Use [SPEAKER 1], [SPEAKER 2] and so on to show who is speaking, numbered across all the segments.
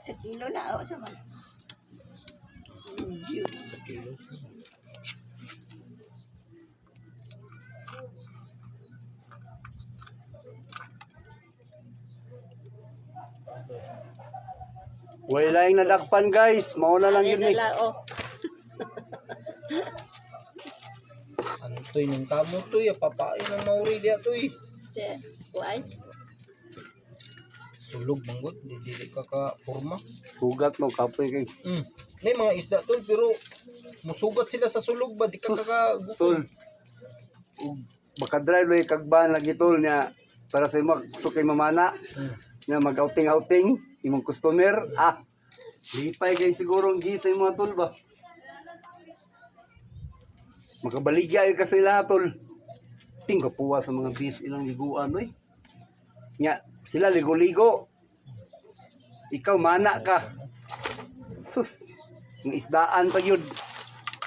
[SPEAKER 1] Sa kilo na ako sa mga.
[SPEAKER 2] Sa kilo.
[SPEAKER 3] Wala yung nadakpan guys. Mauna lang yun eh.
[SPEAKER 1] Oh.
[SPEAKER 2] Ano to yung kamo to yung papain ng mauri dia to eh.
[SPEAKER 1] Why?
[SPEAKER 2] Sulog manggot, dili ka ka porma.
[SPEAKER 3] Sugat mo, kapoy kay.
[SPEAKER 2] May mga isda tol pero musugat sila sa sulog ba di ka
[SPEAKER 3] Tol.
[SPEAKER 2] kagukol.
[SPEAKER 3] Baka drive lang kagban lagi tol niya. Para sa imo, sukay mamana. Nga mag-outing-outing. Imong customer. Lipay kay siguro ang gisa yung mga tol ba. Makabaligya yung kasi lahat tol. Ting kapuwa sa mga bis ilang liguan oy. Nya sila ligo-ligo. Ikaw mana ka. Sus. Ng isdaan pa yun.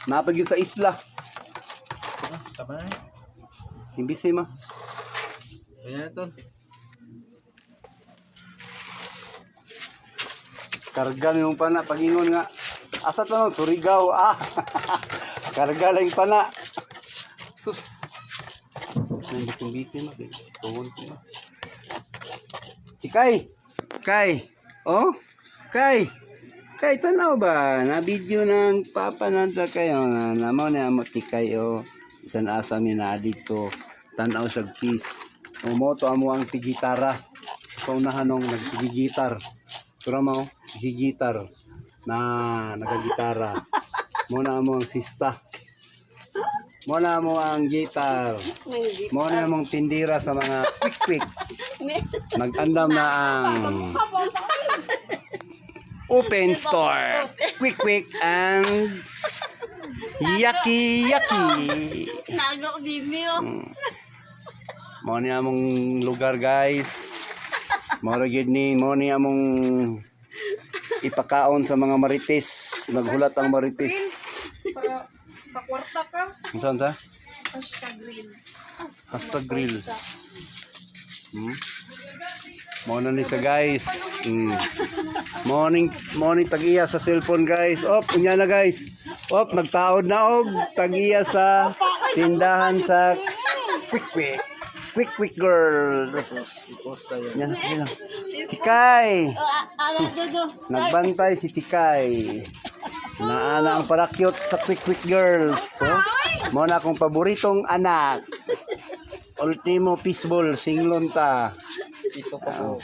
[SPEAKER 3] Napag yun sa isla.
[SPEAKER 2] Tama na.
[SPEAKER 3] Imbis ma.
[SPEAKER 2] Kaya tol.
[SPEAKER 3] Karga yung pana. Pagingon nga. Asa to no? Surigao. Karga lang yung pana. Sus. Imbis ma. Tuwon sila. Si Kai. Kai. Oh? Kai. Kai, tanaw ba? Na-video ng papa nanda kayo. Namaw na mo ti Kai. Oh. Isan asa na dito. Tanaw siya peace. Umoto amo ang tigitara. Kaunahan nung nagtigigitar. Pero mo, gigitar. Na nagagitara. Muna mo ang sista. Muna mo ang gitar. Muna mong tindira sa mga quick-quick. Nag-andam na ang open store. Quick-quick and yaki-yaki.
[SPEAKER 1] Nago bimyo.
[SPEAKER 3] Mo ni among lugar guys. Mao gid ni mo ni among ipakaon sa mga marites. Naghulat ang marites.
[SPEAKER 4] Para pakwarta ka.
[SPEAKER 3] Unsa ta?
[SPEAKER 4] Pasta grills.
[SPEAKER 3] Pasta grills. Mo na ni sa guys. Morning tag-iya sa cellphone guys. Op, unya na guys. Op, nagtaod na og tag-iya sa tindahan sa quick-quick. Quick girls.
[SPEAKER 2] Posta yan.
[SPEAKER 3] Yan, yan. Chikay.
[SPEAKER 1] Dodo.
[SPEAKER 3] Nagbantay si Chikay. Naana ang parakyot sa quick girls. Mo na akong paboritong anak. Ultimo fishball, singlon ta.
[SPEAKER 2] Piso pa po.